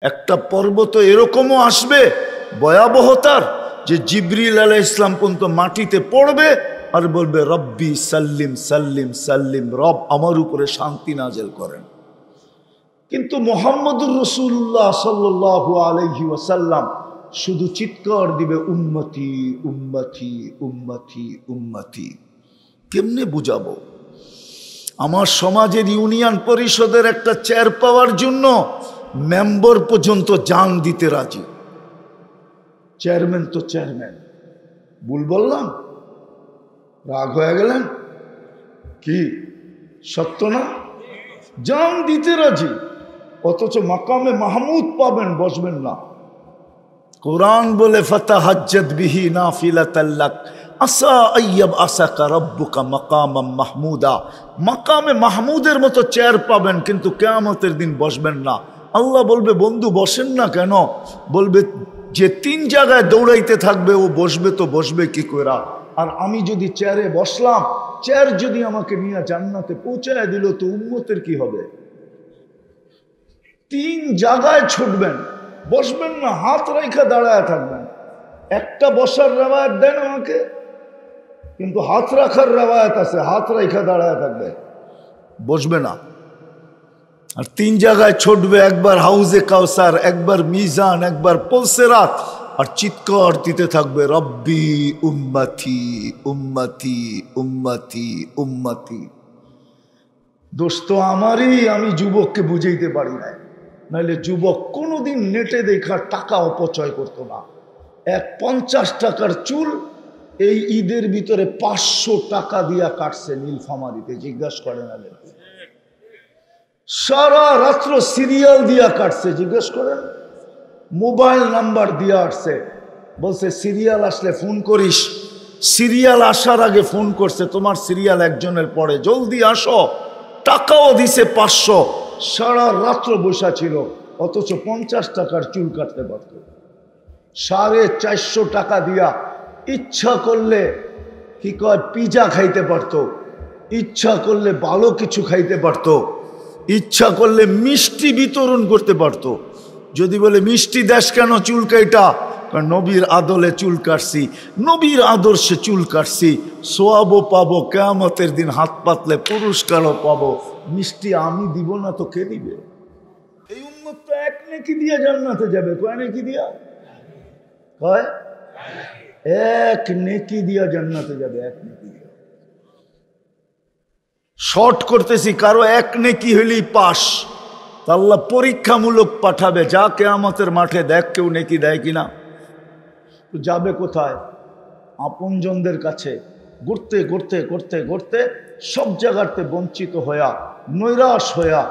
একটা পর্বত এরকমও আসবে ভয়াবহতার যে জিবরিল আলাইহিস সালাম পর্যন্ত মাটিতে পড়বে আর বলবে রব্বি সাল্লিম সাল্লিম সাল্লিম, রব আমার উপরে শান্তি নাজেল করেন। কিন্তু মুহাম্মদুর রাসূলুল্লাহ সাল্লাল্লাহু আলাইহি ওয়াসাল্লাম শুধু চিৎকার দিবে উম্মতি উম্মতি উম্মতি উম্মতি। কেমনে বুঝাবো? আমার সমাজের ইউনিয়ন পরিষদের একটা চেয়ার পাওয়ার জন্য মেম্বার পর্যন্ত জান দিতে রাজি। চেয়ারম্যান তো চেয়ারম্যান, ভুল বললাম? রাগ হয়ে গেলেন কি? সত্য না? জান দিতে রাজি, অথচ মাকামে মাহমুদ পাবেন, বসবেন না। কোরআন বলে ফাতাহাজ্জাত বিহি নাফিলাতাল লাক আসা আইয়াব আসাকা রাব্বুকা মাকামাম মাহমুদা। মাকামে মাহমুদের মতো চেয়ার পাবেন, কিন্তু কিয়ামতের দিন বসবেন না। আল্লাহ বলবে বন্ধু বসেন না কেন? বলবে যে 3 জায়গায় দৌড়াইতে থাকবে ও বসবে তো বসবে কি করে? আর আমি যদি চেয়ারে বসলাম, চেয়ার যদি আমাকে নিয়ে জান্নাতে পৌঁছায় দিল, তো উম্মতের কি হবে? 3 জায়গায় ছুটবেন, বসবেন না, হাত রাইখা দাঁড়ায় থাকবেন। একটা বসার রেওয়ায়াত দেন আমাকে, কিন্তু হাত রাখার রেওয়ায়াত আছে, হাত রাইখা দাঁড়ায় থাকবে, বসবে না। আর 3 জায়গায় ছুটবে, একবার হাউজে কাউসার, একবার মিজান, একবার পলসেরাত, আর চিৎকার দিতে থাকবে রব্বি উম্মতি উম্মতি উম্মতি উম্মতি। দোস্ত আমারই, আমি যুবককে বুঝাইতে পারি না। নাহলে যুবক কোনোদিন নেটে দেখার টাকা অপচয় করতো না। এক 50 টাকার চুল এই ঈদের ভিতরে 500 টাকা দিয়া কাটছে নীলফামারীতে, জিজ্ঞাসা করে না? সারা রাত্র সিরিয়াল দিয়া কাটছে, জিজ্ঞেস করেন। মোবাইল নাম্বার দিয়া আসছে, বলছে সিরিয়াল আসলে ফোন করিস। সিরিয়াল আসার আগে ফোন করছে, তোমার সিরিয়াল একজনের পরে, জলদি আসো। টাকাও দিছে 500, সারা রাত্র বসা ছিল, অথচ 50 টাকার চুল কাটতে পারত। 450 টাকা দিয়া ইচ্ছা করলে কি কয় পিজা খাইতে পারত, ইচ্ছা করলে ভালো কিছু খাইতে পারত, ইচ্ছা করলে মিষ্টি বিতরণ করতে পারত। যদি বলে মিষ্টি দেশ কেন? চুল কাইটা। নবীর আদলে চুল কাটছি, নবীর আদর্শে চুল কাটছি, সোয়াবও পাবো, কিয়ামতের দিন হাত পাতলে পুরস্কারও পাবো। মিষ্টি আমি দিব না তো কে দিবে? এই উম্মত তো এক নেকি দিয়া জান্নাতে যাবে। কয় নেকি দিয়া? কয় এক নেকি দিয়া জান্নাতে যাবে, এক নেকি দিয়া। শর্ট করতেছি, কারো এক নেকি হইলেই পাস। আল্লাহ পরীক্ষামূলক পাঠাবে, যা কিয়ামতের মাঠে দেখ কেউ নেকি দেয় কিনা। তো যাবে কোথায়? আপনজনদের কাছে ঘুরতে ঘুরতে ঘুরতে ঘুরতে সব জায়গাতে বঞ্চিত হইয়া, নৈরাশ হইয়া,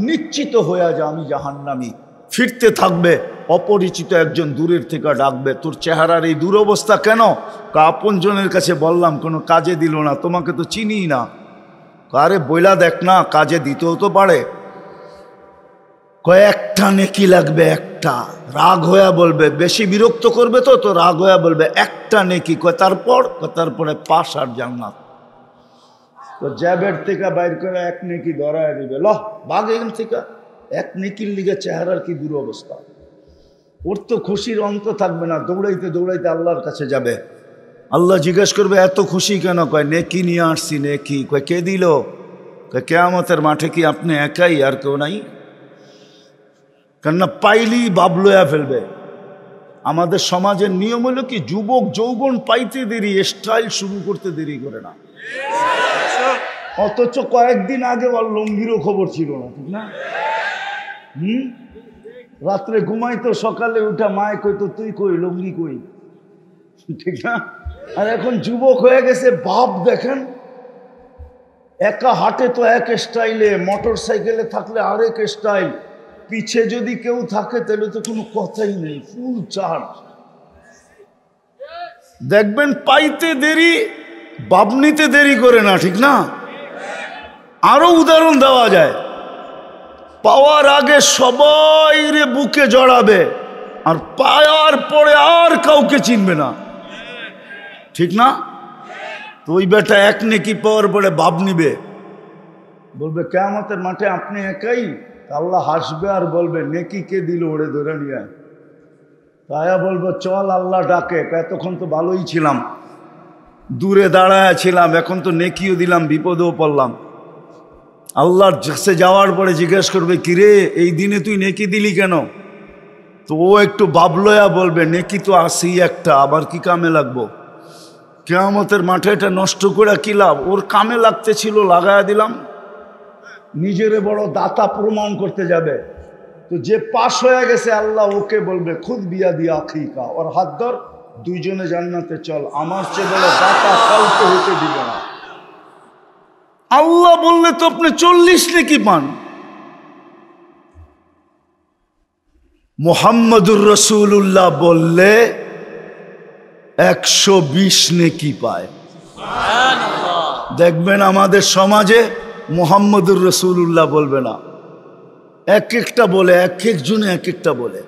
নিশ্চিত হইয়া যে আমি জাহান্নামী। ফিরতে থাকবে, অপরিচিত একজন দূরের থেকে ডাকবে, তোর চেহারার এই দুরবস্থা কেন? আপনজনের কাছে বললাম, কোনো কাজে দিল না, তোমাকে তো চিনি না। আরে বইলা দেখ না, কাজে দিতেও তো পারে। কয়েকটা নেকি লাগবে, একটা। রাগ হইয়া বলবে, বেশি বিরক্ত করবে তো রাগ হইয়া বলবে একটা নেকি। তারপরে পাশ আর জান্নাত। তো জ্যাবের থেকে বাইর করে এক নেকি ধরায় দিবে, লহ ভাগ এখান থেকে। এক নেকির লিগে চেহারার কি দুরবস্থা। ওর তো খুশির অন্ত থাকবে না, দৌড়াইতে দৌড়াইতে আল্লাহর কাছে যাবে। আল্লাহ জিজ্ঞেস করবে এত খুশি কেন? কয় নেকি নিয়ে আসছি। নেকি? কয় কে দিল? কয় কিয়ামতের মাঠে কি আপনি একাই, আর কেউ নাই? কেননা পাইলেই বাবলয়া ফেলবে। আমাদের সমাজের নিয়ম হলো কি, যুবক যৌবন পাইতে দেরি, স্টাইল শুরু করতে দেরি করে না। অথচ কয়েকদিন আগে ওর লঙ্গিরও খবর ছিল না, ঠিক না? রাত্রে ঘুমাইতো, সকালে উঠা মায় কইতো তুই কই, লঙ্গি কই, ঠিক না? আর এখন যুবক হয়ে গেছে, বাপ দেখেন, একা হাঁটে তো এক স্টাইলে, মোটর সাইকেলে থাকলে আরেক স্টাইল, পিছে যদি কেউ থাকে তাহলে তো কোনো কথাই নেই, ফুল চার্জ। দেখবেন পাইতে দেরি, বাবনিতে দেরি করে না, ঠিক না? আরো উদাহরণ দেওয়া যায়। পাওয়ার আগে সবাই রে বুকে জড়াবে, আর পাওয়ার পরে আর কাউকে চিনবে না, ঠিক না? তো ওই বেটা এক নেকি পাওয়ার পরে ভাব নিবে, বলবে কিয়ামতের মাঠে আপনি একাই, আল্লাহ হাসবে আর বলবে নেকি কে দিল ওরে ধরে নিয়ে। তায়া বলবো চল আল্লাহ ডাকে, এতক্ষণ তো ভালোই ছিলাম, দূরে দাঁড়ায় ছিলাম, এখন তো নেকিও দিলাম, বিপদেও পড়লাম। আল্লাহর কাছে যাওয়ার পরে জিজ্ঞেস করবে কিরে এই দিনে তুই নেকি দিলি কেন? তো ও একটু বাবলয়া বলবে নেকি তো আসি একটা, আবার কি কামে লাগবো? কিয়ামতের মাঠে এটা নষ্ট করে কি লাভ? ওর কামে লাগতে ছিল, লাগায়া দিলাম। নিজেরে বড় দাতা প্রমাণ করতে যাবে, তো যে পাশ হয়ে গেছে আল্লাহ ওকে বলবে খুদ বিয়া দিয়া আখিকা, ওর হাত ধর, দুইজনে জান্নাতে চল, আমার চেয়ে বলে দাতা কাউকে হতে দিবে না। আল্লাহ বললে তো আপনি 40 নেকি পান, মুহাম্মদুর রাসূলুল্লাহ বললে 120 নেকি পায়। দেখবেন আমাদের সমাজে মুহাম্মদুর রাসূলুল্লাহ বলবে না, এক একটা বলে, এক একজনে এক একটা বলে।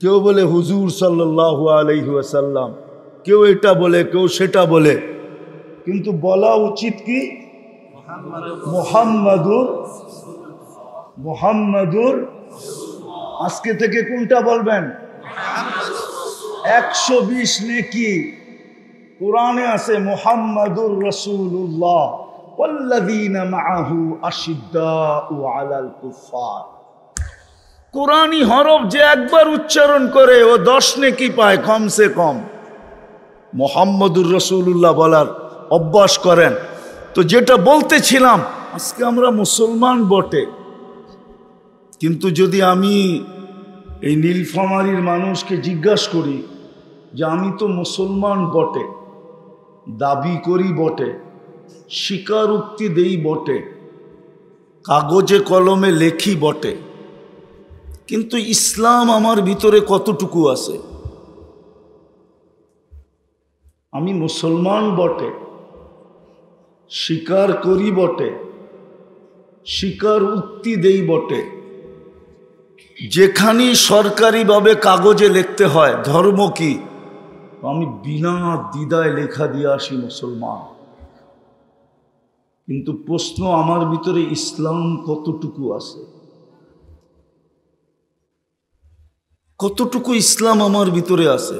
কেউ বলে হুজুর সাল্লাল্লাহু আলাইহি ওয়াসাল্লাম, কেউ এটা বলে, কেউ সেটা বলে, কিন্তু বলা উচিত কি মুহাম্মাদুর। আজকে থেকে কোনটা বলবেন? 120 নেকি কোরআনে আছে, মুহাম্মাদুর রাসূলুল্লাহ ওয়াল্লাযীনা মাআহু আশিদ্দাউ আলাল কুফার। কোরআনী হরফ যে একবার উচ্চারণ করে ও 10 নেকি পায় কমসে কম। মুহাম্মাদুর রাসূলুল্লাহ বলার অভ্যাস করেন। তো যেটা বলতেছিলাম, আজকে আমরা মুসলমান বটে, কিন্তু যদি আমি এই নীলফামারীর মানুষকে জিজ্ঞাসা করি যে আমি তো মুসলমান বটে, দাবি করি বটে, স্বীকারোক্তি দেই বটে, কাগজে কলমে লেখি বটে, কিন্তু ইসলাম আমার ভিতরে কতটুকু আছে? আমি মুসলমান বটে, স্বীকার করি বটে, স্বীকার উক্তি দেই বটে, যেখানেই সরকারিভাবে কাগজে লিখতে হয় ধর্ম কি, আমি বিনা দ্বিধায় লেখা দিয়ে আসি মুসলমান। কিন্তু প্রশ্ন আমার ভিতরে ইসলাম কতটুকু আছে? কতটুকু ইসলাম আমার ভিতরে আছে?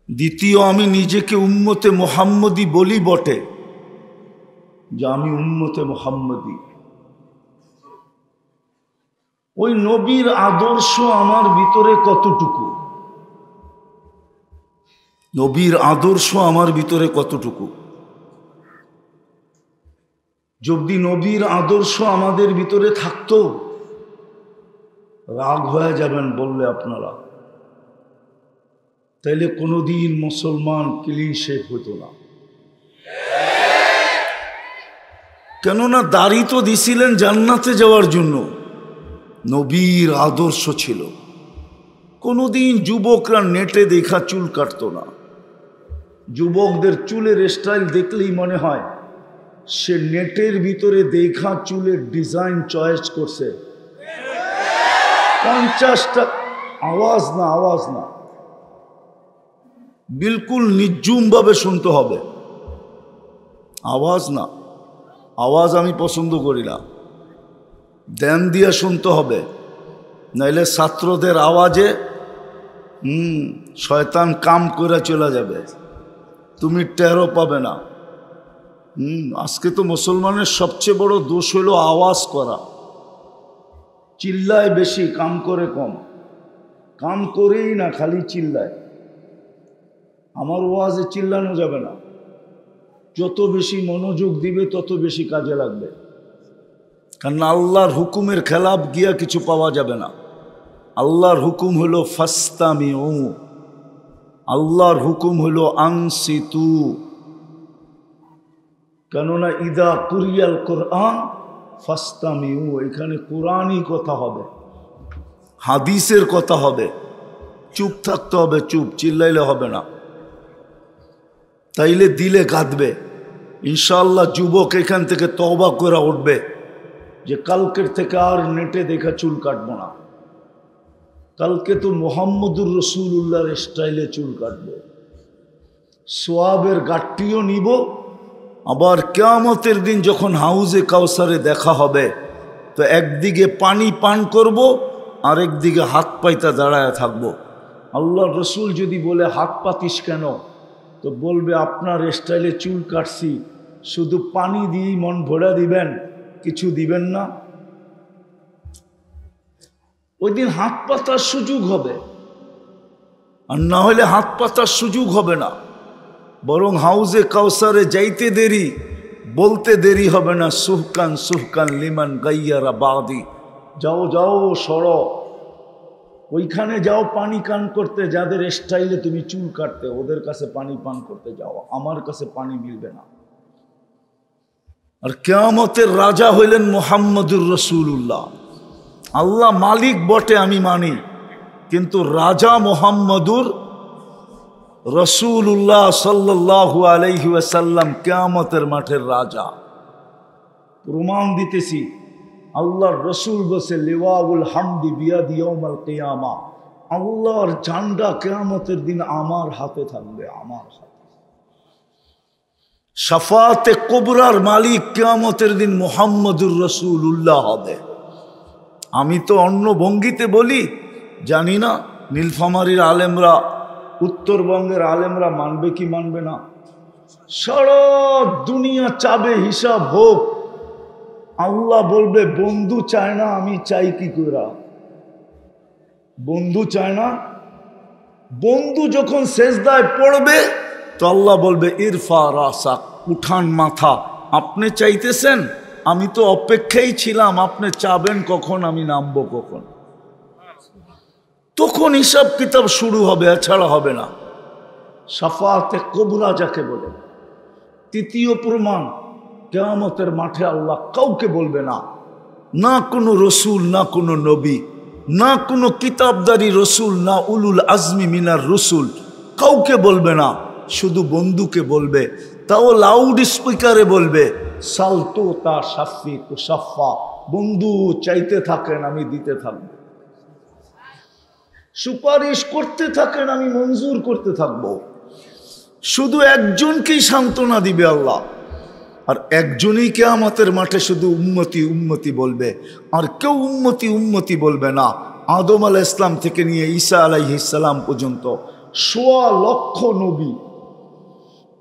দ্বিতীয়, আমি নিজেকে উম্মতে মুহাম্মদী বলি বটে, যে আমি উম্মতে মুহাম্মদী। ওই নবীর আদর্শ আমার ভিতরে কতটুকু? নবীর আদর্শ আমার ভিতরে কতটুকু? যদি নবীর আদর্শ আমাদের ভিতরে থাকতো, রাগ হয়ে যাবেন বললে আপনারা, তাইলে কোনোদিন মুসলমান ক্লিন হতো না। কেননা দাড়ি তো দিছিলেন জান্নাতে যাওয়ার জন্য, নবীর আদর্শ ছিল। কোনোদিন যুবকরা নেটে দেখা চুল কাটতো না। যুবকদের চুলের স্টাইল দেখলেই মনে হয় সে নেটের ভিতরে দেখা চুলের ডিজাইন চয়েস করছে। 50টা আওয়াজ না, বিলকুল নির্জুমভাবে শুনতে হবে। আওয়াজ আমি পছন্দ করি না, ধ্যান দিয়ে শুনতে হবে, নাইলে ছাত্রদের আওয়াজে শয়তান কাম করে চলে যাবে, তুমি টেরও পাবে না। আজকে তো মুসলমানের সবচেয়ে বড় দোষ হলো আওয়াজ করা। চিল্লায় বেশি, কাম করে কম। কাম করেই না, খালি চিল্লায়। আমার ওয়াজে চিল্লানো যাবে না, যত বেশি মনোযোগ দিবে তত বেশি কাজে লাগবে। কারণ আল্লাহর হুকুমের খেলাফ গিয়া কিছু পাওয়া যাবে না। আল্লাহর হুকুম হলো ফাস্তামিউ, আল্লাহর হুকুম হলো আনসিতু। কেননা ইদা কুরিয়াল কোরআন ফাস্তামিউ, এখানে কোরআনই কথা হবে, হাদিসের কথা হবে। চুপ থাকতে হবে, চুপ, চিল্লাইলে হবে না, তাইলে দিলে কাঁদবে। ইনশাআল্লাহ যুবক এখান থেকে তওবা করে উঠবে যে কালকের থেকে আর নেটে দেখা চুল কাটবো না, কালকে তো মুহাম্মদুর রাসূলুল্লাহর স্টাইলে চুল কাটবো, সোয়াবের গাঠটিও নিব, আবার কিয়ামতের দিন যখন হাউজে কাউসারে দেখা হবে, তো একদিকে পানি পান করব, আরেকদিকে হাত পাইতা দাঁড়ায় থাকবো। আল্লাহ রসুল যদি বলে হাত পাতিস কেন, তো বলবে আপনার স্টাইলে চুল কাটছি, শুধু পানি দিয়েই মন ভরা দিবেন, কিছু দিবেন না। ওই দিন হাত পাতার সুযোগ হবে, আর না হলে হাত পাতার সুযোগ হবে না। বরং হাউজে কাউসারে যাইতে দেরি, বলতে দেরি হবে না, সুহকান সুহকান লিমান গাইয়ারা বাদি, যাও যাও সরো, ওইখানে যাও পানি পান করতে, যাদের স্টাইলে তুমি চুল কাটতে, ওদের কাছে পানি পান করতে যাও, আমার কাছে পানি মিলবে না। আর কিয়ামতের রাজা হইলেন মুহাম্মদুর রাসূলুল্লাহ। আল্লাহ মালিক বটে আমি মানি, কিন্তু রাজা মুহাম্মদুর রাসূলুল্লাহ সাল্লাল্লাহু আলাইহি ওয়াসাল্লাম কিয়ামতের মাঠের রাজা। প্রমাণ দিতেছি, আল্লাহর রসুল বসে লিওয়াউল হামদি বিয়াদি ইয়াউমাল কিয়ামা, আল্লাহর ঝান্ডা কিয়ামতের দিন আমার হাতে থাকবে, আমার হাতে। শাফাতে কুবরার মালিক কিয়ামতের দিন মুহাম্মদুর রাসূলুল্লাহ হবে। আমি তো অন্য ভঙ্গিতে বলি, জানি না নীলফামারীর আলেমরা, উত্তরবঙ্গের আলেমরা মানবে কি মানবে না। সারা দুনিয়া চাবে হিসাব হোক, আল্লাহ বলবে বন্ধু চায় না, আমি চাই কি করে? বন্ধু চায় না। বন্ধু যখন সেজদায় পড়বে, তো আল্লাহ বলবে ইরফা রাসাক, উঠান মাথা। আপনি চাইতেছেন, আমি তো অপেক্ষাই ছিলাম, আপনি চাবেন কখন, আমি নামবো কখন। তখন হিসাব কিতাব শুরু হবে, এছাড়া হবে না। শাফাতে কুবরা যাকে বলে। তৃতীয় প্রমাণ, কিয়ামতের মাঠে আল্লাহ কাউকে বলবে না, না কোনো রসুল, না কোনো নবী, না কোনো কিতাবদারি রসুল, না উলুল আজমি মিনার রসুল, কাউকে বলবে না, শুধু বন্ধুকে বলবে। তাও লাউড স্পিকারে বলবে, সালতো তা সাফি তো সাফা, বন্ধু চাইতে থাকেন, আমি দিতে থাকবো। সুপারিশ করতে থাকেন, আমি মঞ্জুর করতে থাকবো। শুধু একজনকেই সান্ত্বনা দিবে আল্লাহ, আর একজনই কিয়ামতের মাঠে শুধু উম্মতি উম্মতি বলবে, আর কেউ উম্মতি উম্মতি বলবে না। আদম আলাইহিস সালাম থেকে নিয়ে ঈসা আলাইহিস সালাম পর্যন্ত ১৬ লক্ষ নবী,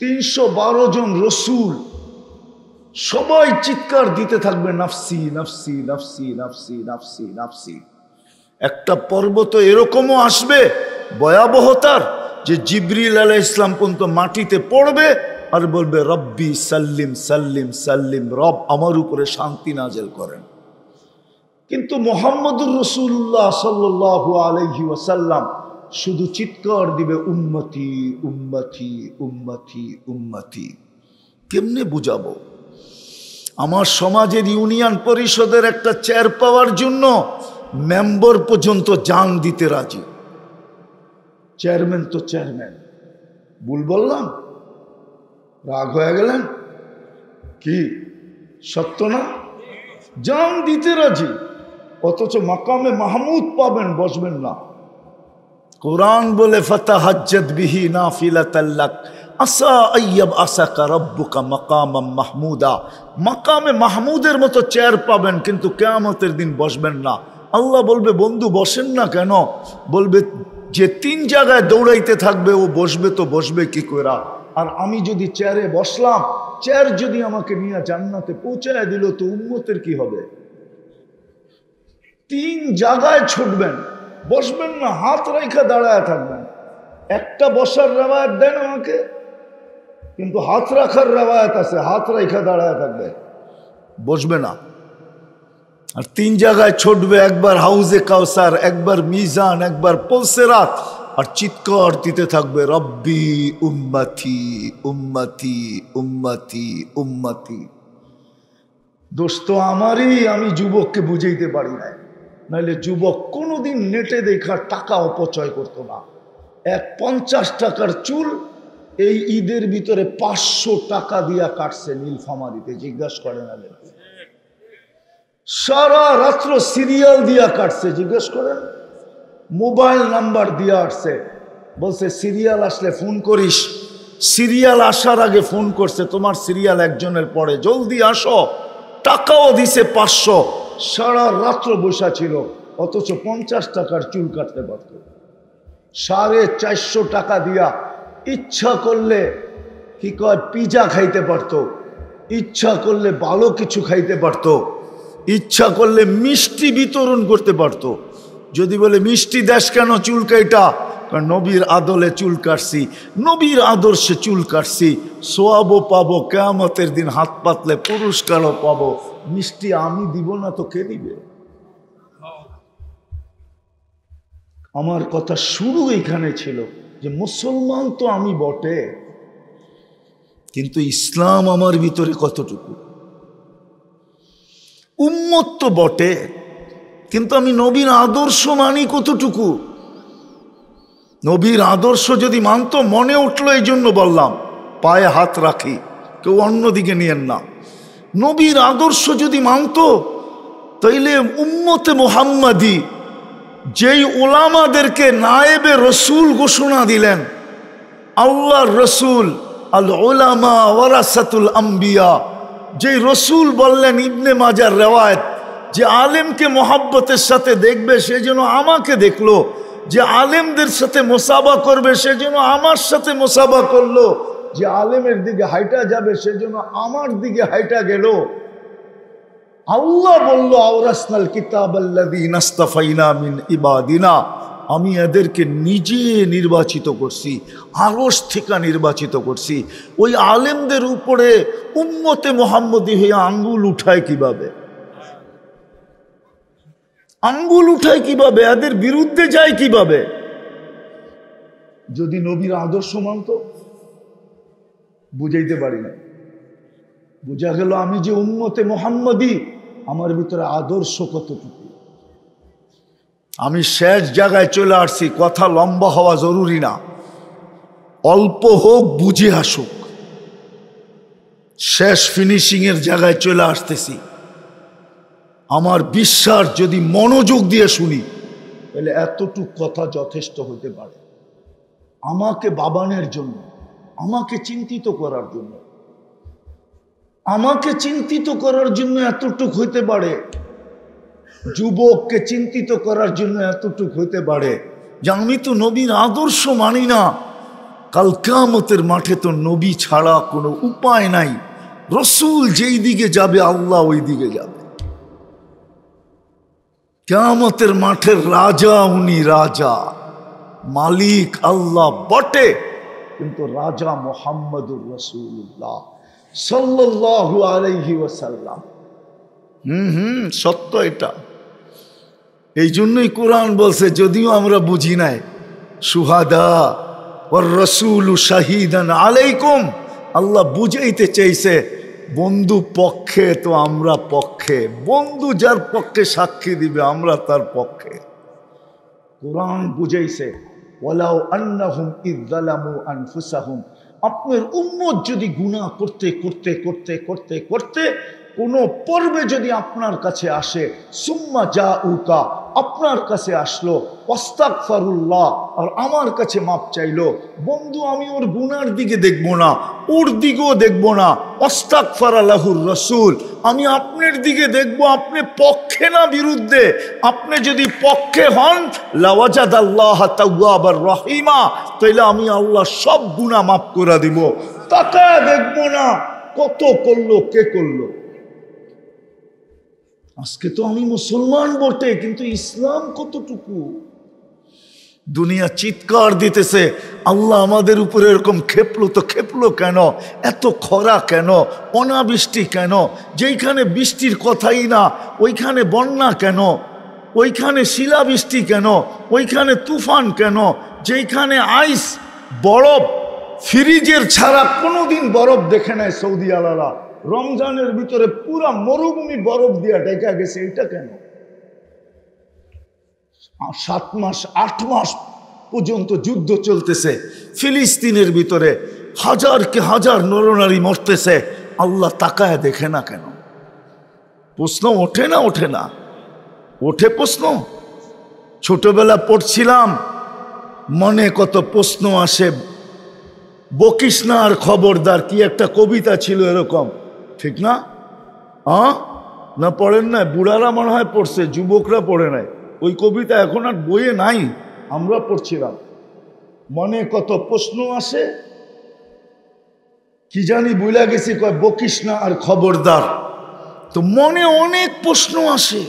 ৩১২ জন রসুল, সবাই চিৎকার দিতে থাকবে নাফসি নাফসি নাফসি নাফসি নাফসি নাফসি। একটা পর্বত এরকমও আসবে ভয়াবহতার, যে জিবরিল আলাইহিস সালাম পর্যন্ত মাটিতে পড়বে আর বলবে রব্বি সাল্লিম সাল্লিম সাল্লিম, রব আমার উপরে শান্তি নাজেল করেন। কিন্তু মুহাম্মদুর রাসূলুল্লাহ সাল্লাল্লাহু আলাইহি ওয়াসাল্লাম শুধু চিৎকার দিবে উম্মতি উম্মতি উম্মতি উম্মতি। কেমনে বুঝাবো? আমার সমাজের ইউনিয়ন পরিষদের একটা চেয়ার পাওয়ার জন্য মেম্বার পর্যন্ত জান দিতে রাজি। চেয়ারম্যান তো চেয়ারম্যান, ভুল বললাম? রাগ হয়ে গেলেন কি? সত্য না? জান দিতে রাজি, অথচ মাকামে মাহমুদ পাবেন, বসবেন না। কোরআন বলে ফাতাহাজ্জাদ বিহি নাফিলাতাল লাক আসা আইয়াব আসাকা রাব্বুকা মাকামাম মাহমুদা। মাকামে মাহমুদের মতো চেয়ার পাবেন, কিন্তু কিয়ামতের দিন বসবেন না। আল্লাহ বলবে বন্ধু বসেন না কেন? বলবে যে ৩ জায়গায় দৌড়াইতে থাকবে, ও বসবে তো বসবে কি করে? আর আমি যদি চেয়ারে বসলাম, চেয়ার যদি আমাকে নিয়ে জান্নাতে পৌঁছায় দিল, তো উম্মতের কি হবে? ৩ জায়গায় ছুটবেন, বসবেন না, হাত রাইখা দাঁড়ায় থাকবেন। একটা বসার রেওয়ায়াত দেন আমাকে, কিন্তু হাত রাখার রেওয়ায়াত আছে, হাত রাইখা দাঁড়ায় থাকবে, বসবে না। আর ৩ জায়গায় ছুটবে, একবার হাউজে কাউসার, একবার মিজান, একবার পুলসিরাত, আর চিৎকার দিতে থাকবে রব্বি উম্মতি উম্মতি উম্মতি উম্মতি। দোষ তো আমারই, আমি যুবককে বুঝাইতে পারি না। নাহলে যুবক কোনোদিন নেটে দেখার টাকা অপচয় করতো না। এক ৫০ টাকার চুল এই ঈদের ভিতরে ৫০০ টাকা দিয়া কাটছে নীলফামারীতে, জিজ্ঞাসা করেন আগে। সারা রাত্র সিরিয়াল দিয়া কাটছে, জিজ্ঞেস করেন। মোবাইল নাম্বার দিয়া আসছে, বলছে সিরিয়াল আসলে ফোন করিস, সিরিয়াল আসার আগে ফোন করছে, তোমার সিরিয়াল একজনের পরে, জলদি আসো। টাকাও দিছে 500, সারা রাত্র বসা ছিল, অথচ 50 টাকার চুল কাটতে পারত। 450 টাকা দিয়া ইচ্ছা করলে কি কয় পিজা খাইতে পারত, ইচ্ছা করলে ভালো কিছু খাইতে পারত, ইচ্ছা করলে মিষ্টি বিতরণ করতে পারত। যদি বলে মিষ্টি দেশ কেন, চুল কাইটা, নবীর আদলে চুল কাটছি, নবীর আদর্শে চুল কাটছি, সোয়াবও পাবো, কিয়ামতের দিন হাত পাতলে পুরস্কারও পাবো। মিষ্টি আমি দিব না তো কে দিবে? আমার কথা শুরু এখানে ছিল যে মুসলমান তো আমি বটে, কিন্তু ইসলাম আমার ভিতরে কতটুকু? উম্মত তো বটে, কিন্তু আমি নবীর আদর্শ মানি কতটুকু? নবীর আদর্শ যদি মানতো, মনে উঠলো এই জন্য বললাম, পায়ে হাত রাখি, কেউ অন্যদিকে নিয়েন না। নবীর আদর্শ যদি মানতো, তাইলে উম্মতে মুহাম্মাদি যেই ওলামাদেরকে নায়েবে রসুল ঘোষণা দিলেন, আল্লাহর রসুল, আল উলামা ওয়ারাসাতুল আম্বিয়া, যেই রসুল বললেন, ইবনে মাজার রেওয়ায়েত, যে আলেমকে মোহাব্বতের সাথে দেখবে সে যেন আমাকে দেখলো, যে আলেমদের সাথে মোসাবা করবে সে যেন আমার সাথে মোসাবা করলো, যে আলেমের দিকে হাইটা যাবে সে যেন আমার দিকে হাইটা গেল। আল্লাহ বলল, আওরাসনাল কিতাবাল্লাযীনা ইসতাফাইনা মিন ইবাদিনা, আমি এদেরকে নিজে নির্বাচিত করছি, আরশ থেকে নির্বাচিত করছি। ওই আলেমদের উপরে উম্মতে মুহাম্মদী হয়ে আঙ্গুল উঠায় কিভাবে? আঙ্গুল উঠায় কিভাবে? এদের বিরুদ্ধে যায় কিভাবে? যদি নবীর আদর্শ মানত, বুঝাইতে পারি না। বুঝা গেল আমি যে উম্মতে মুহাম্মদী, আমার ভিতরে আদর্শ কতটুকু। আমি শেষ জায়গায় চলে আসছি, কথা লম্বা হওয়া জরুরি না, অল্প হোক বুঝে আসুক। শেষ ফিনিশিং এর জায়গায় চলে আসতেছি। আমার বিশ্বাস যদি মনোযোগ দিয়ে শুনি, তাহলে এতটুক কথা যথেষ্ট হতে পারে আমাকে বাবানের জন্য, আমাকে চিন্তিত করার জন্য, আমাকে চিন্তিত করার জন্য এতটুক হইতে পারে। যুবককে চিন্তিত করার জন্য এতটুক হইতে পারে যে আমি তো নবীর আদর্শ মানি না, কাল কিয়ামতের মাঠে তো নবী ছাড়া কোনো উপায় নাই, রসুল যেই দিকে যাবে আল্লাহ ওই দিকে যাবে। কিয়ামতের মাঠের রাজা উনি, রাজা মালিক আল্লাহ বটে, কিন্তু রাজা মুহাম্মদুর রাসূলুল্লাহ সাল্লাল্লাহু আলাইহি ওয়াসাল্লাম। সত্য এটা। এই জন্যই কোরআন বলছে, যদিও আমরা বুঝি নাই, সুহাদা ওয়ার রাসূলু শাহিদান আলাইকুম, আল্লাহ বুঝাইতে চাইছে বন্ধু পক্ষে তো আমরা পক্ষে, বন্ধু যার পক্ষে সাক্ষী দিবে আমরা তার পক্ষে। কোরআন বুঝাইছে, ওয়ালাউ আন্নাহুম ইয যালামু আনফুসাহুম, আপনার উম্মত যদি গুনাহ করতে করতে করতে করতে করতে কোনো পর্বে যদি আপনার কাছে আসে, সুম্মা জাউকা, আপনার কাছে আসলো, ওয়াস্তাগফিরুল্লাহ, আর আমার কাছে মাপ চাইলো, বন্ধু আমি ওর গুনার দিকে দেখব না, ওর দিকেও দেখব না, ওয়াস্তাগফারা লাহুর রাসূল, আমি আপনার দিকে দেখব, আপনি পক্ষে না বিরুদ্ধে। আপনি যদি পক্ষে হন, লাওয়াজাদাল্লাহ তাওয়াবার রহিমা, তাইলে আমি আল্লাহ সব গুনাহ মাফ করে দিব। তাকায় দেখব না কত করলো, কে করলো। আজকে তো আমি মুসলমান বটে, কিন্তু ইসলাম কতটুকু? দুনিয়া চিৎকার দিতেছে, আল্লাহ আমাদের উপরে এরকম খেপলো তো খেপলো কেন, এত খরা কেন, অনাবৃষ্টি কেন, যেইখানে বৃষ্টির কথাই না ওইখানে বন্যা কেন, ওইখানে শিলাবৃষ্টি কেন, ওইখানে তুফান কেন, যেইখানে আইস বরফ ফ্রিজের ছাড়া কোনোদিন বরফ দেখে নেয় সৌদি আলারা, রমজানের ভিতরে পুরা মরুভূমি বরফ দিয়া ঢেকে গেছে, এটা কেন? 7 মাস 8 মাস পর্যন্ত যুদ্ধ চলতেছে ফিলিস্তিনের ভিতরে, হাজারকে হাজার নরনারী মরতেছে, আল্লাহ তাকায় দেখে না কেন? প্রশ্ন ওঠে না? ওঠে না? ওঠে প্রশ্ন। ছোটবেলা পড়ছিলাম, মনে কত প্রশ্ন আসে, বকিস না আর খবরদার, কি একটা কবিতা ছিল এরকম, ঠিক না? না পড়েন না? বুড়ারা মনে হয় পড়ছে, যুবকরা পড়ে নাই। ওই কবিতা এখন আর বইয়ে নাই, আমরা পড়ছিলাম। মনে কত প্রশ্ন আসে কি জানি, বুঝলা গেছি, কয় বকিস না আর খবরদার। তো মনে অনেক প্রশ্ন আসে,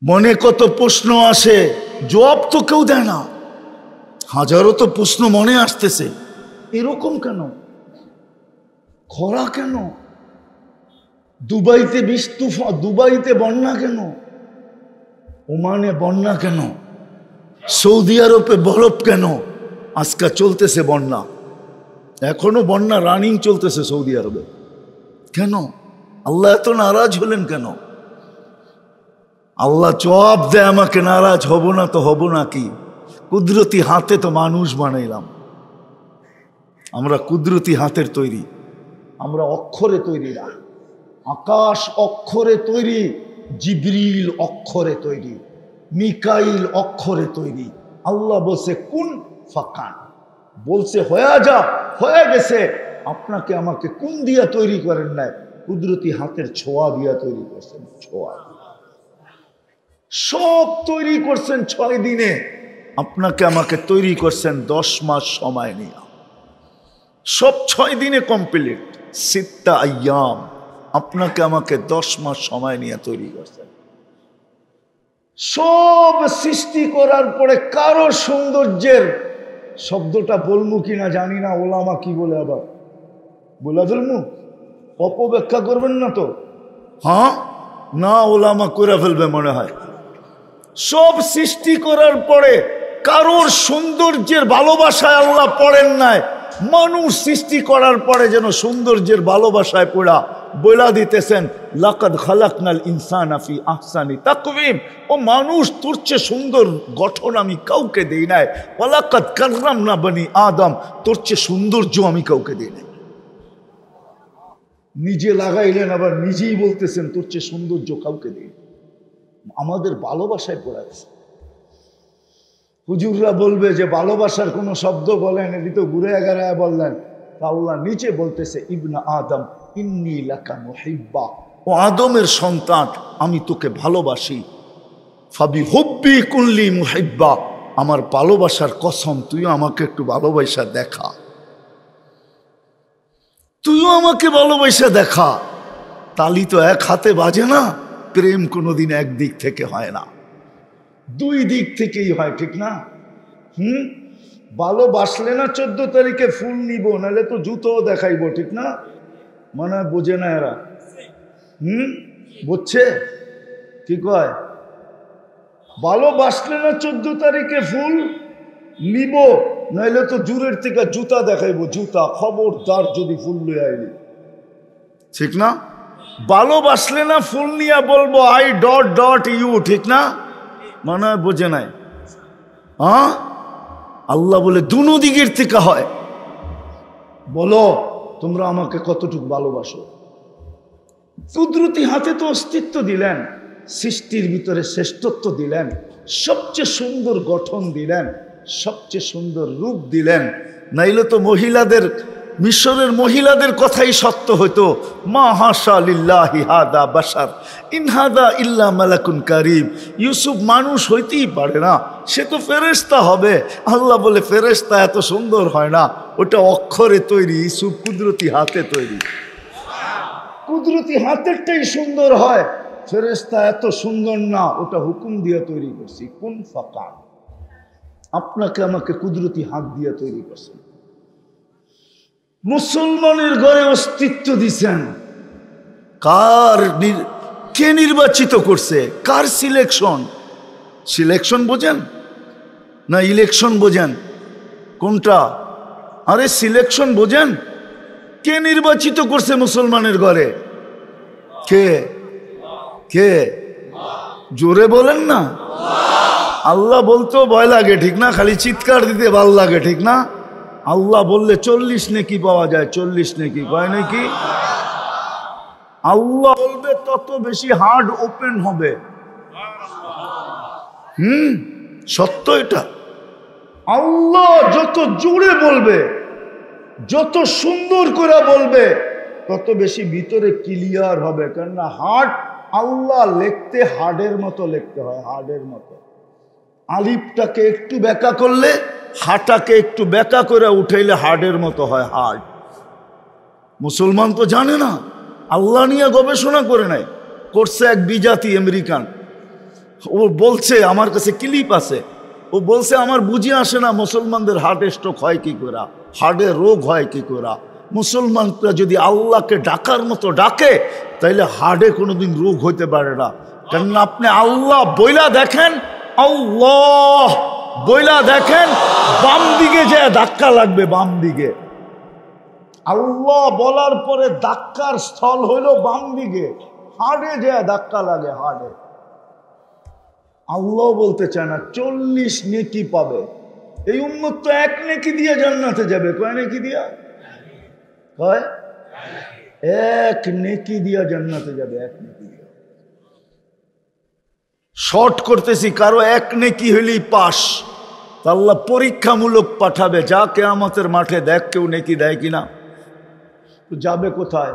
মনে কত প্রশ্ন আসে, জবাব তো কেউ দেয় না। হাজারো তো প্রশ্ন মনে আসতেছে, এরকম কেন, খরা কেন, দুবাইতে দুবাইতে বন্যা কেন, ওমানে বন্যা কেন, সৌদি আরবে বরফ কেন, আজকাল চলতেছে বন্যা, এখনো বন্যা রানিং চলতেছে সৌদি আরবে, কেন? আল্লাহ এত নারাজ হলেন কেন? আল্লাহ জবাব দেয় আমাকে, নারাজ হব না তো হব না কি? কুদরতি হাতে তো মানুষ বানাইলাম, আমরা কুদরতি হাতের তৈরি, আমরা অক্ষরে তৈরি না। আকাশ অক্ষরে তৈরি, জিবরিল অক্ষরে তৈরি, মিকাইল অক্ষরে তৈরি। আল্লাহ বলছে কুন ফাকান, বলছে হয়ে যা, হয়ে গেছে। আপনাকে আমাকে কোন দিয়া তৈরি করেন নাই? কুদরতি হাতের ছোঁয়া দিয়া তৈরি করছেন, ছোঁয়া সব তৈরি করছেন 6 দিনে। আপনাকে আমাকে তৈরি করছেন 10 মাস সময় নিয়ে, সব 6 দিনে কমপ্লিট। 6 আইয়াম, আপনাকে আমাকে 10 মাস সময় নিয়ে তৈরি করছেন। সব সৃষ্টি করার পরে কারো সৌন্দর্যের শব্দটা বলবো কিনা জানি না, ওলামা কি বলে আবার বলে ফেলবো, অপব্যাখ্যা করবেন না তো? হ্যাঁ না, ওলামা করে ফেলবে মনে হয়। সব সৃষ্টি করার পরে কারোর সৌন্দর্যের ভালোবাসায় আল্লাহ পড়েন নাই। মানুষ সৃষ্টি করার পরে যেন সৌন্দর্যের ভালোবাসায় পড়া বইলা দিতেছেন, লাকাদ খালাকনাল ইনসানা ফি আহসানি তাকওয়িম। ও মানুষ, তোর চেয়ে সুন্দর গঠন আমি কাউকে দেই নাই। ওয়ালাকাদ কাররামনা বনি আদম, তোর চেয়ে সৌন্দর্য আমি কাউকে দেই নাই। নিজে লাগাইলেন, আবার নিজেই বলতেছেন তোর চেয়ে সৌন্দর্য কাউকে দেই। আমাদের ভালোবাসায় পড়া গেছে। হুজুররা বলবে যে ভালোবাসার কোনো শব্দ বলেন, এটি তো ঘুরে এগারায় বললেন। আল্লাহ নিচে বলতেছে, ইবনা আদম ইন্নী লাকা মুহিব্বা, ও আদমের সন্তান আমি তোকে ভালোবাসি। ফাবি হুব্বি কুল্লি মুহিব্বা, আমার ভালোবাসার কসম তুইও আমাকে একটু ভালোবাসা দেখা, তুইও আমাকে ভালোবাসা দেখা। তালি তো এক হাতে বাজে না, প্রেম কোনোদিন একদিক থেকে হয় না, 2 দিক থেকেই হয়, ঠিক না? ভালোবাসলে না 14 তারিখে ফুল নিব, নাহলে তো জুতোও দেখাইব, ঠিক না? মনে হয় বোঝে না এরা। বুঝছে কি কয়? ভালোবাসলে না 14 তারিখে ফুল নিব, নাহলে তো জুরের থেকে জুতা দেখাইব, জুতা। খবরদার যদি ফুল লয়ে আইলি, ঠিক না? ভালোবাসলে না ফুল নিয়ে বলবো আই ডট ডট ইউ, ঠিক না? মনে হয় বোঝে নাই। হ্যাঁ, আল্লাহ বলে দুনো দিকের থেকে হয়। বলো তোমরা আমাকে কতটুকু ভালোবাসো? কুদরতি হাতে তো অস্তিত্ব দিলেন, সৃষ্টির ভিতরে শ্রেষ্ঠত্ব দিলেন, সবচেয়ে সুন্দর গঠন দিলেন, সবচেয়ে সুন্দর রূপ দিলেন। নাইলে তো মহিলাদের, মিশরের মহিলাদের কথাই সত্য হতো, মা হাশা লিল্লাহি হাদা বাশার ইন হাদা ইল্লা মালাকুন কারীম। ইউসুফ মানুষ হইতেই পারে না, সে তো ফেরেশতা হবে। আল্লাহ বলে ফেরেশতা এত সুন্দর হয় না, ওটা অক্ষরে তৈরি, ইউসুফ কুদরতি হাতে তৈরি। কুদরতি হাতেরটাই সুন্দর হয়, ফেরেশতা এত সুন্দর না, ওটা হুকুম দিয়ে তৈরি করছি। কুন ফাকান, আপনাকে আমাকে কুদরতি হাত দিয়ে তৈরি করছেন। মুসলমানের ঘরে অস্তিত্ব দিছেন। কে নির্বাচিত করছে? Car selection? সিলেকশন বোঝেন না ইলেকশন বোঝেন? কোনটা? আরে সিলেকশন বোঝেন। কে নির্বাচিত করছে মুসলমানের ঘরে? কে? কে? জোরে বলেন না। আল্লাহ বলতেও ভয় লাগে, ঠিক না? খালি চিৎকার দিতে ভাল লাগে, ঠিক না? আল্লাহ বললে 40 নেকি পাওয়া যায়, 40 নেকি কয় নাকি? আল্লাহ বলবে তত বেশি হার্ট ওপেন হবে। সত্য এটা। আল্লাহ যত জোরে বলবে, যত সুন্দর করে বলবে, তত বেশি ভিতরে ক্লিয়ার হবে। কেননা হার্ট, আল্লাহ লিখতে হার্ডের মতো লিখতে হয়, হার্ডের মতো। আলিফটাকে একটু ব্যাকা করলে, হাটাকে একটু ব্যাকা করে উঠাইলে হার্ডের মতো হয় হার্ড। মুসলমান তো জানে না, আল্লাহ নিয়ে গবেষণা করে নাই, করছে এক বিজাতি আমেরিকান। ও বলছে, আমার কাছে ক্লিপ আছে, ও বলছে আমার বুঝে আসে না মুসলমানদের হার্ট স্ট্রোক হয় কি করে, হার্টের রোগ হয় কি করে। মুসলমানরা যদি আল্লাহকে ডাকার মতো ডাকে, তাইলে হার্টে কোনোদিন রোগ হইতে পারে না। কেননা আপনি আল্লাহ বইলা দেখেন, আল্লাহ বইলা দেখেন, বাম দিকে যে ধাক্কা লাগবে, বাম দিকে। আল্লাহ বলার পরে ধাক্কার স্থল হইল বাম দিকে, হাড়ে যে ধাক্কা লাগে, হাড়ে। আল্লাহ বলতে চায় না 40 নেকি পাবে। এই উম্মত তো 1 নেকি দিয়ে জান্নাতে যাবে। কয় নেকি দিয়া? কয় 1 নেকি দিয়া জান্নাতে যাবে, 1 নেকি দিয়া। শর্ট করতেছি, কারো 1 নেকি হইলেই পাস। আল্লাহ পরীক্ষামূলক পাঠাবে, যা কিয়ামতের মাঠে দেখ কেউ নেকি দেয় কিনা। তো যাবে কোথায়?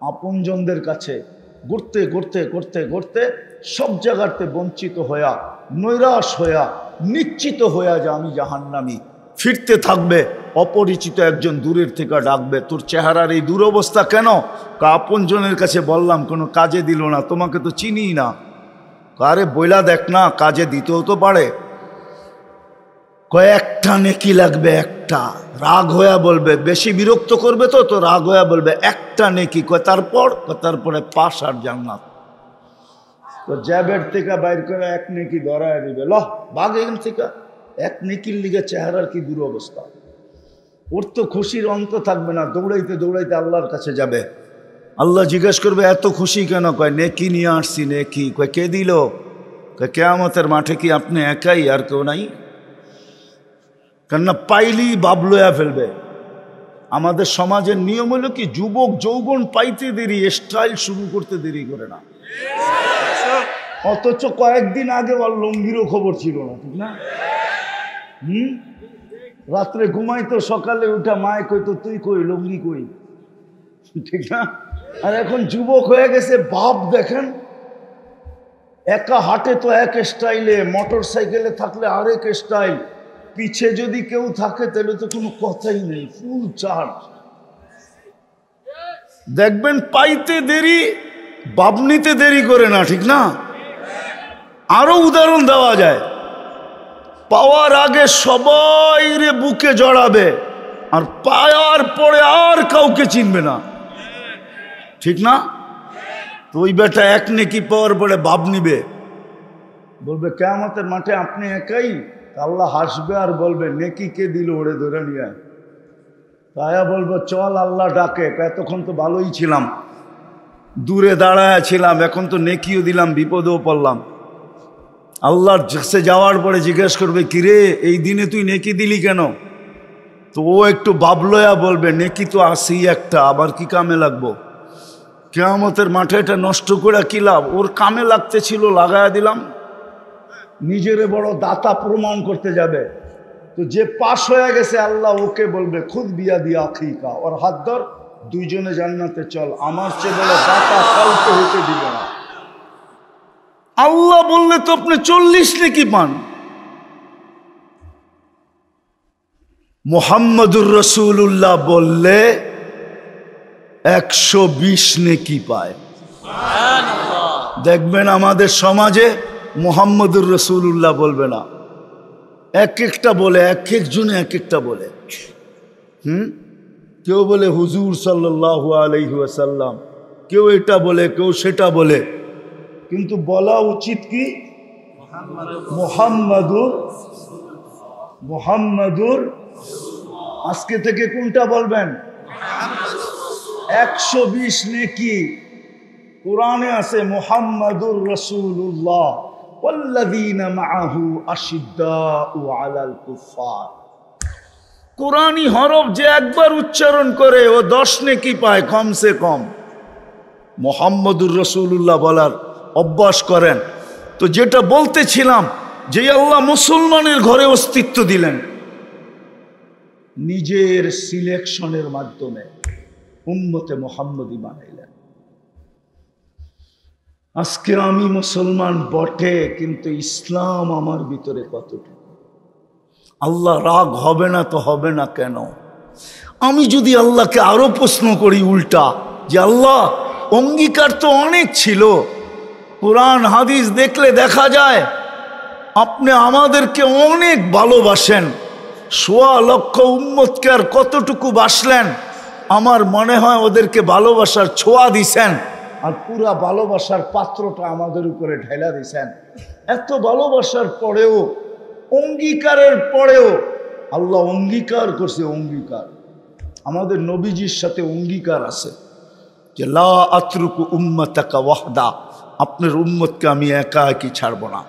আপনজনদের কাছে। ঘুরতে ঘুরতে ঘুরতে ঘুরতে সব জায়গাতে বঞ্চিত হইয়া, নৈরাশ হইয়া, নিশ্চিত হইয়া যে আমি জাহান্নামী। ফিরতে থাকবে, অপরিচিত একজন দূরের থেকে ডাকবে, তোর চেহারার এই দুরবস্থা কেন? আপনজনের কাছে বললাম, কোনো কাজে দিল না, তোমাকে তো চিনি না। আরে বইলা দেখ না, কাজে দিতেও তো পারে। কয়েকটা নেকি লাগবে, একটা। রাগ হইয়া বলবে, বেশি বিরক্ত করবে তো, তো রাগ হইয়া বলবে একটা নেকি। তারপরে পাশ আর জান্নাত। তো জ্যাবের থেকে বাইর করে 1 নেকি ধরায় দিবে, লহ ভাগ এখান থেকে। 1 নেকির লিগে চেহারার কি দুরবস্থা। ওর তো খুশির অন্ত থাকবে না, দৌড়াইতে দৌড়াইতে আল্লাহর কাছে যাবে। আল্লাহ জিজ্ঞেস করবে, এত খুশি কেন? কয় নেকি নিয়ে আসছি। নেকি? কয় কে দিল? কয় কিয়ামতের মাঠে কি আপনি একাই, আর কেউ নাই? কেননা পাইলেই বাবলয়া ফেলবে। আমাদের সমাজের নিয়ম হলো কি, যুবক যৌবন পাইতে দেরি, স্টাইল শুরু করতে দেরি করে না। অথচ কয়েকদিন আগে ওর লঙ্গিরও খবর ছিল না, ঠিক না? রাত্রে ঘুমাইতো, সকালে উঠা মায় কইতো তুই কই, লঙ্গি কই, ঠিক না? আর এখন যুবক হয়ে গেছে, বাপ দেখেন, একা হাঁটে তো এক স্টাইলে, মোটর সাইকেলে থাকলে আরেক স্টাইল, পিছে যদি কেউ থাকে তাহলে তো কোনো কথাই নেই, ফুল চার্জ। দেখবেন পাইতে দেরি, বাবনিতে দেরি করে না, ঠিক না? আরো উদাহরণ দেওয়া যায়। পাওয়ার আগে সবাই রে বুকে জড়াবে, আর পাওয়ার পরে আর কাউকে চিনবে না, ঠিক না? তো ওই বেটা 1 নেকি পাওয়ার পরে বাপ নিবে, বলবে কিয়ামতের মাঠে আপনি একাই। আল্লাহ হাসবে আর বলবে, নেকি কে দিল, ওরে ধরে নিয়ে। তায়া বলবো, চল আল্লাহ ডাকে। এতক্ষণ তো ভালোই ছিলাম, দূরে দাঁড়ায় ছিলাম, এখন তো নেকিও দিলাম, বিপদেও পড়লাম। আল্লাহর কাছে যাওয়ার পরে জিজ্ঞেস করবে, কিরে এই দিনে তুই নেকি দিলি কেন? তো ও একটু বাবলয়া বলবে, নেকি তো আসি একটা, আবার কি কামে লাগবো? কিয়ামতের মাঠে এটা নষ্ট করে কি লাভ? ওর কামে লাগতে ছিল, লাগায়া দিলাম। নিজেরে বড় দাতা প্রমাণ করতে যাবে। তো যে পাশ হয়ে গেছে, আল্লাহ ওকে বলবে, খুদ বিয়া দিয়া আখিকা, ওর হাত ধর, দুইজনে জান্নাতে চল। আমার চেয়ে বলে দাতা কাউকে হতে দিবে না। আল্লাহ বললে তো আপনি 40 নেকি পান। মুহাম্মদুর রাসূলুল্লাহ বললে 120 নেকি পায়। দেখবেন আমাদের সমাজে মুহাম্মদুর রাসূলুল্লাহ বলবে না, এক একটা বলে, এক একজনে এক একটা বলে। কেউ বলে হুজুর সাল্লাল্লাহু আলাইহি ওয়াসাল্লাম, কেউ এটা বলে, কেউ সেটা বলে। কিন্তু বলা উচিত কি, মুহাম্মাদুর। আজকে থেকে কোনটা বলবেন? 120 নেকি কোরআনে আছে, মুহাম্মাদুর রাসূলুল্লাহ ওয়াল্লাযীনা মাআহু আশিদ্দাউ আলাল কুফফার। কোরআনী হরফ যে একবার উচ্চারণ করে ও 10 নেকি পায় কমসে কম। মুহাম্মাদুর রাসূলুল্লাহ বলার অভ্যাস করেন। তো যেটা বলতেছিলাম, যে আল্লাহ মুসলমানের ঘরে অস্তিত্ব দিলেন নিজের সিলেকশনের মাধ্যমে উম্মতে মুহাম্মদী বানাইলেন। আজকে আমি মুসলমান বটে, কিন্তু ইসলাম আমার ভিতরে কতটুকু? আল্লাহ রাগ হবে না তো হবে না কেন? আমি যদি আল্লাহকে আরো প্রশ্ন করি উল্টা, যে আল্লাহ অঙ্গীকার তো অনেক ছিল, কোরআন হাদিস দেখলে দেখা যায় আপনি আমাদেরকে অনেক ভালোবাসেন, ১.৫ লক্ষ উম্মতকে আর কতটুকু বাসলেন? আমার মনে হয় ওদেরকে ভালোবাসার ছোঁয়া দিছেন, আর পুরা ভালোবাসার পাত্রটা আমাদের উপরে ঢেলা দিছেন। এত ভালোবাসার পরেও, অঙ্গীকারের পরেও আল্লাহ অঙ্গীকার করছে। অঙ্গীকার আমাদের নবীজির সাথে অঙ্গীকার আছে যে লা আতরুকু উম্মাতাকা ওয়াহদা, আপনার উম্মতকে আমি একা একই ছাড়ব না।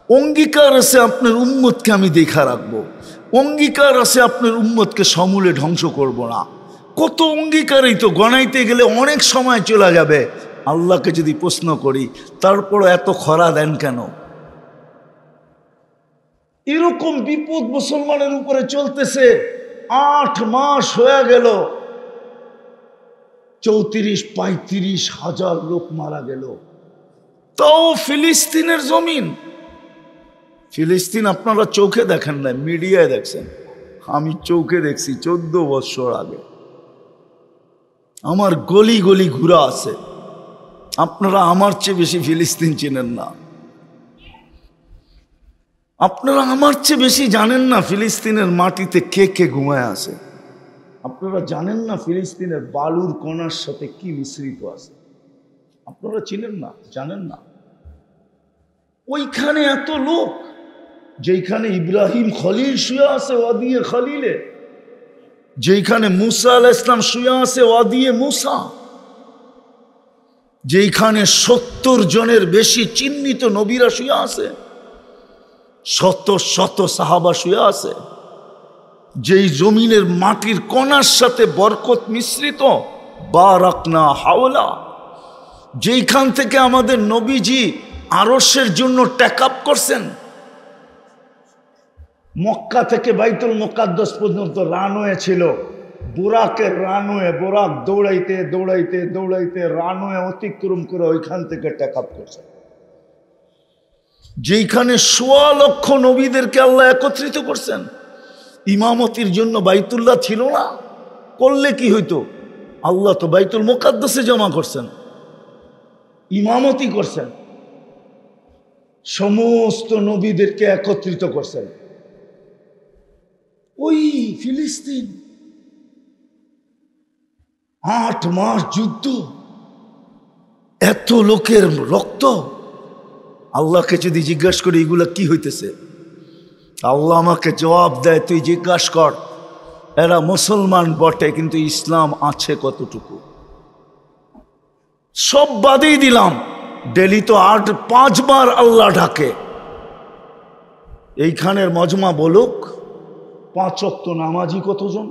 অঙ্গীকার আছে আপনার উম্মতকে আমি দেখা রাখবো। অঙ্গীকার আছে আপনার উম্মতকে সমূলে ধ্বংস করব না। কত অঙ্গীকারই তো গণাইতে গেলে অনেক সময় চলে যাবে। আল্লাহকে যদি প্রশ্ন করি, তারপর এত খরা দেন কেন? এরকম বিপদ মুসলমানের উপরে চলতেছে। 8 মাস হয়ে গেল, 34-35 হাজার লোক মারা গেল। তাও ফিলিস্তিনের জমিন, ফিলিস্তিন আপনারা চোখে দেখেন না, মিডিয়ায় দেখছেন। আমি চোখে দেখছি 14 বছর আগে। আমার গলি গলি ঘুরা আছে। আপনারা আমার চেয়ে বেশি ফিলিস্তিন চেনেন না, আপনারা আমার চেয়ে বেশি জানেন না ফিলিস্তিনের মাটিতে কে কে ঘুমায় আছে। আপনারা জানেন না ফিলিস্তিনের বালুর কণার সাথে কি মিশ্রিত আছে। আপনারা চিনেন না, জানেন না। ওইখানে এত লোক, যেখানে ইব্রাহিম খলিল শুয়ে আছে ওয়াদিয়ে খলিলে, যেখানে মুসা আলাইহিস সালাম শুয়ে আছে ওয়াদিয়ে মুসা, যেখানে 70 জনের বেশি চিহ্নিত নবীরা শুয়ে আছে, শত শত সাহাবা শুয়ে আছে, যেই জমিনের মাটির কণার সাথে বরকত মিশ্রিত, বারাকনা হাওলা, যেইখান থেকে আমাদের নবীজি আরশের জন্য টেকআপ করছেন। মক্কা থেকে বাইতুল মুকাদ্দাস পর্যন্ত রানওয়ে ছিল, বুরাকের রানওয়ে। বুরাক দৌড়াইতে দৌড়াইতে দৌড়াইতে রানওয়ে অতিক্রম করে ওইখান থেকে টেকআপ করছেন। যেইখানে ১.৫ লক্ষ নবীদেরকে আল্লাহ একত্রিত করছেন। ইমামতির জন্য বাইতুল্লাহ ছিল না, করলে কি হইতো? আল্লাহ তো বাইতুল মুকাদ্দাসে জমা করছেন, ইমামতি করছেন, সমস্ত নবীদেরকে একত্রিত করছেন। ওই ফিলিস্তিন 8 মাস যুদ্ধ, এত লোকের রক্ত। আল্লাহকে যদি জিজ্ঞাসা করি এগুলা কি হইতেছে, আল্লাহ আমাকে জবাব দেয়, তুই জিজ্ঞাসা কর এরা মুসলমান বটে, কিন্তু ইসলাম আছে কতটুকু? সব বাদেই দিলাম, ডেলি তো 5 বার আল্লাহ ডাকে। এইখানের মজমা বলুক 5 ওয়াক্ত নামাজি কতজন?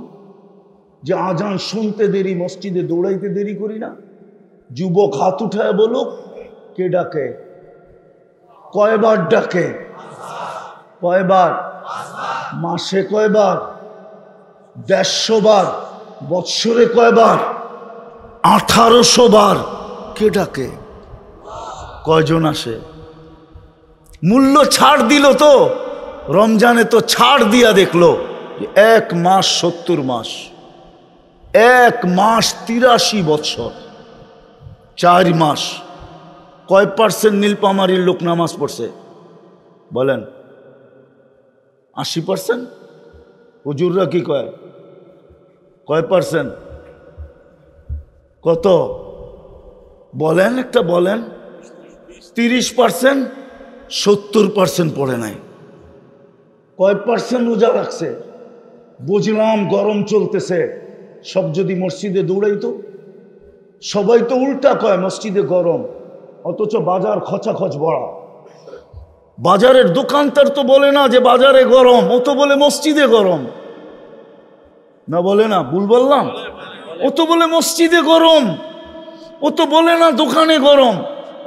যে আজান শুনতে দেরি, মসজিদে দৌড়াইতে দেরি করি না। যুবক হাত উঠায় বলুক, কে ডাকে? কয়বার ডাকে? কয়বার? মাসে কয়বার? 150 বার। বৎসরে কয়বার? 1800 বার। কে ডাকে? কয়জন আসে? মূল্য ছাড় দিল তো, রমজানে তো ছাড় দিয়া দেখলো 1 মাস 70 মাস, 1 মাস 83 বৎসর, 4 মাস। কয় % নীলপামারির লোক নামাজ পড়ছে বলেন? 80%? হুজুররা কি কয়? কয় %? কত বলেন? একটা বলেন। 30%? 70% পড়ে নাই। কয় % রোজা রাখছে? বুঝলাম গরম চলতেছে, সব যদি মসজিদে দৌড়াইতো। সবাই তো উল্টা কয় মসজিদে গরম, অথচ বাজার খচাখচ বড়া। বাজারের দোকানদার তো বলে না যে বাজারে গরম, ও তো বলে মসজিদে গরম। না বলে না? ভুল বললাম? ও তো বলে মসজিদে গরম, ও তো বলে না দোকানে গরম,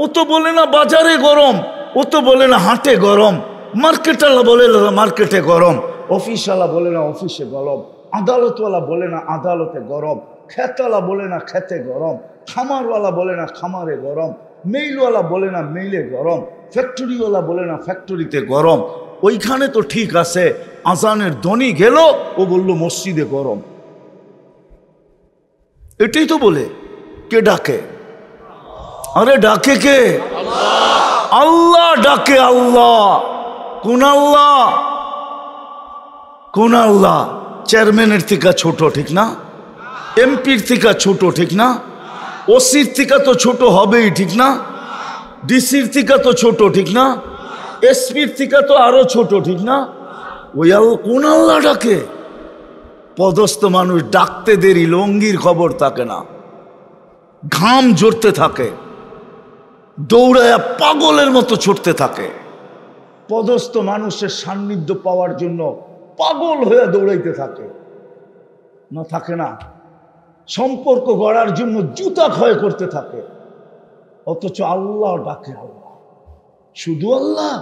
ও তো বলে না বাজারে গরম, ও তো বলে না হাটে গরম, ও মার্কেটওয়ালা বলে না মার্কেটে গরম, অফিসওয়ালা বলে না অফিসে গরম, আদালতওয়ালা বলে না আদালতে গরম, খেতওয়ালা বলে না খেতে গরম, খামারওয়ালা বলে না খামারে গরম, মেইলওয়ালা বলে না মেইলে গরম, ফ্যাক্টরিওয়ালা বলে না ফ্যাক্টরিতে গরম। ওইখানে তো ঠিক আছে, আজানের ধ্বনি গেল, ও বলল মসজিদে গরম। এটাই তো বলে। কে ডাকে? আরে ডাকে কে? আল্লাহ ডাকে। আল্লাহ। কোন আল্লাহ? কোন আল্লাহ? চেয়ারম্যানের থেকে ছোট, ঠিক না? এমপির থেকে ছোট, ঠিক না? ওসির থেকে তো ছোট হবেই, ঠিক না? ডিসির থেকে তো ছোট, ঠিক না? এসপির থেকে তো আরো ছোট, ঠিক না? ওই কোন আল্লাহ ডাকে? পদস্থ মানুষ ডাকতে দেরি, লঙ্গির খবর থাকে না, ঘাম ঝরতে থাকে, দৌড়ায় পাগলের মতো ছুটতে থাকে। পদস্থ মানুষের সান্নিধ্য পাওয়ার জন্য পাগল হয়ে দৌড়াইতে থাকে না, থাকে না? সম্পর্ক গড়ার জন্য জুতা ক্ষয় করতে থাকে, অথচ আল্লাহ ডাকে। আল্লাহ, শুধু আল্লাহ।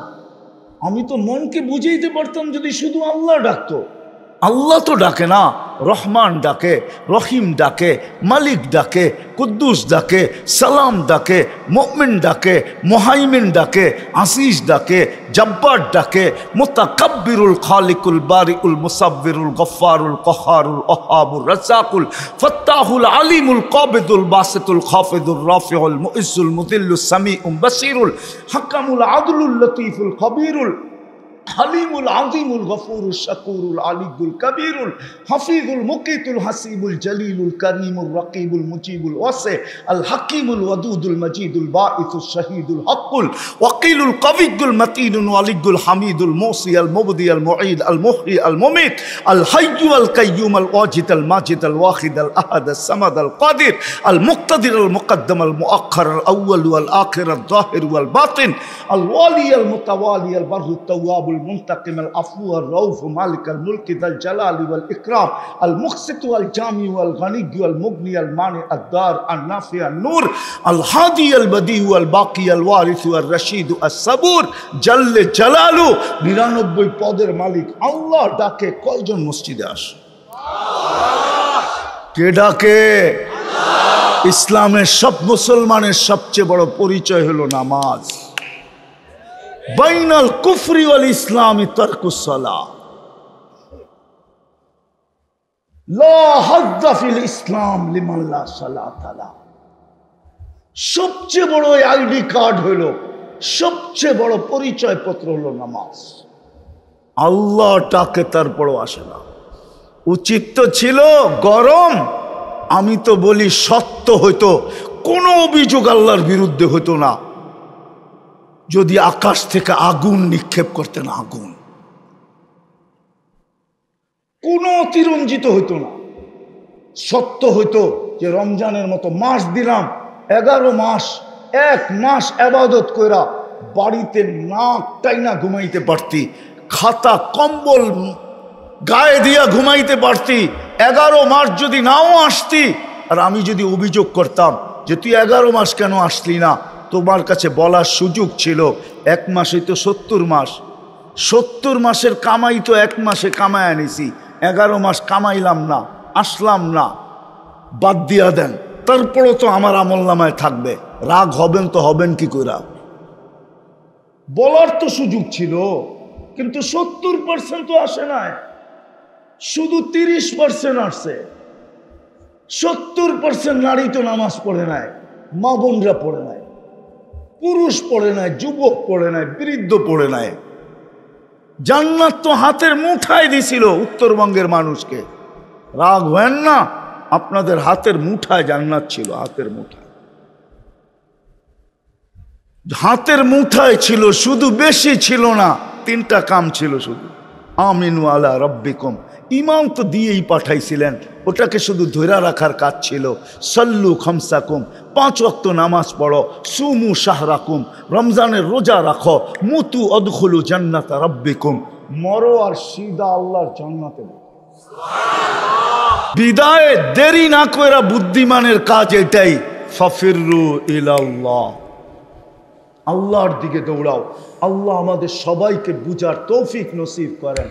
আমি তো মনকে বুঝাইতে পারতাম যদি শুধু আল্লাহ ডাকতো। আল্লাহ তো ডাকে না, রহমান ডাকে, রহিম ডাকে, মালিক ডাকে, কুদ্দুস ডাকে, সালাম ডাকে, মুমিন ডাকে, মুহাইমিন ডাকে, আসিস ডাকে, জব্বার ডাকে, মুতাকাব্বিরুল খালিকুল বারিউল মুসাব্বিরুল গফফারুল কহারুল ওহাবুর রাজ্জাকুল ফাত্তাহুল আলিমুল কাবিদুল বাসিতুল খাফিদুর রাফিউল মুইজ্জুল মুদিল্লুস সামিউল বাসিরুল হাকামুল আদলুল লতীফুল খবীরুল হালিমুল আজিমুল গফুরুল শাকুরুল আলিগুল কবিরুল হাফিজুল মুকিতুল হাসিবুল জলিলুল করিমুল রকিবুল মুজিবুল ওয়াসি আল হাকিমুল ওয়াদুদুল মজিদুল বাঈসুল শহীদুল হকুল ওয়াকিলুল কবিয়ুল মতিনুল ওয়ালিগুল হামিদুল মুসি আল মুবদি আল মুঈদ আল মুহয়ি আল মুমিত আল হাইয়্যু আল কাইয়্যুম আল ওয়াজিদ আল মাজিদ আল ওয়াহিদ আল আহাদ আল সামাদ আল কাদির আল মুক্তাদির আল মুকদ্দম আল মুআক্খার আল আউয়াল ওয়াল আখির আল যাহির ওয়াল বাতিন আল ওয়ালি আল মুতাওয়ালি আল বাররু তাওয়াব المنتقم العفو الرؤوف مالك الملك ذا الجلال والإكرام المقسط والجامع والغني والمغني المانع الدار النافع النور الهادي البديع والباقي الوارث والرشيد الصبور جل جلاله 99 পদের মালিক আল্লাহ ডাকে কয়জন মসজিদে আসে? কে ডাকে? আল্লাহ। ইসলামের সব মুসলমানের সবচেয়ে বড় পরিচয় হলো নামাজ। বাইনাল কুফরি ওয়াল ইসলামি তারকুস সালাহ, লা হাজ্জা ফিল ইসলাম লিমান লা সালাত লা। সবচেয়ে বড় আইডি কার্ড হলো, সবচেয়ে বড় পরিচয় পত্র হলো নামাজ। আল্লাহ ডাকে তারপরও আসে না। উচিত তো ছিল গরম, আমি তো বলি সত্য হইতো, কোনো অভিযোগ আল্লাহর বিরুদ্ধে হইতো না যদি আকাশ থেকে আগুন নিক্ষেপ করতেন। আগুন কোনো অতিরঞ্জিত হইতো না। সত্য হইতো যে রমজানের মতো মাস দিলাম, 11 মাস, 1 মাস ইবাদত কইরা বাড়িতে নাক টাইনা ঘুমাইতে পারতি, খাতা কম্বল গায়ে দিয়া ঘুমাইতে পারতি। 11 মাস যদি নাও আসতি, আর আমি যদি অভিযোগ করতাম যে তুই 11 মাস কেন আসলি না, তোমার কাছে বলার সুযোগ ছিল 1 মাসে তো 70 মাস, 70 মাসের কামাই তো 1 মাসে কামাই আনিছি, 11 মাস কামাইলাম না, আসলাম না, বাদ দিয়া দেন, তারপরও তো আমার আমলনামায় থাকবে। রাগ হবেন তো হবেন কি কইরা? বলার তো সুযোগ ছিল, কিন্তু 70% তো আসে নাই, শুধু 30% আসছে। 70% নারী তো নামাজ পড়ে নাই, মা বোনরা পড়ে নাই, পুরুষ পড়ে নাই, যুবক পড়ে নাই, বৃদ্ধ পড়ে নাই। জান্নাত তো হাতের মুঠায় দিছিল উত্তরবঙ্গের মানুষকে। রাগ হেন না, আপনাদের হাতের মুঠায় জান্নাত ছিল, হাতের মুঠায়, হাতের মুঠায় ছিল, শুধু বেশি ছিল না, 3টা কাম ছিল শুধু। আমিনু আলা রব্বিকুম, ইমাম তো দিয়েই পাঠাইছিলেন, ওটাকে শুধু ধৈরা রাখার কাজ ছিল। সল্লু খামসাকুম, 5 ওয়াক্ত নামাজ পড়ো, সুমু শাহরাকুম, রমজানের রোজা রাখো, মুতু অদখুলু জান্নাতা রব্বিকুম, মরো আর সিধা আল্লাহর জান্নাতে। বিদায় দেরি না কইরা বুদ্ধিমানের কাজ এটাই, ফাফিরু ইলাল্লাহ, আল্লাহর দিকে দৌড়াও। আল্লাহ আমাদের সবাইকে বুঝার তৌফিক নসিব করেন।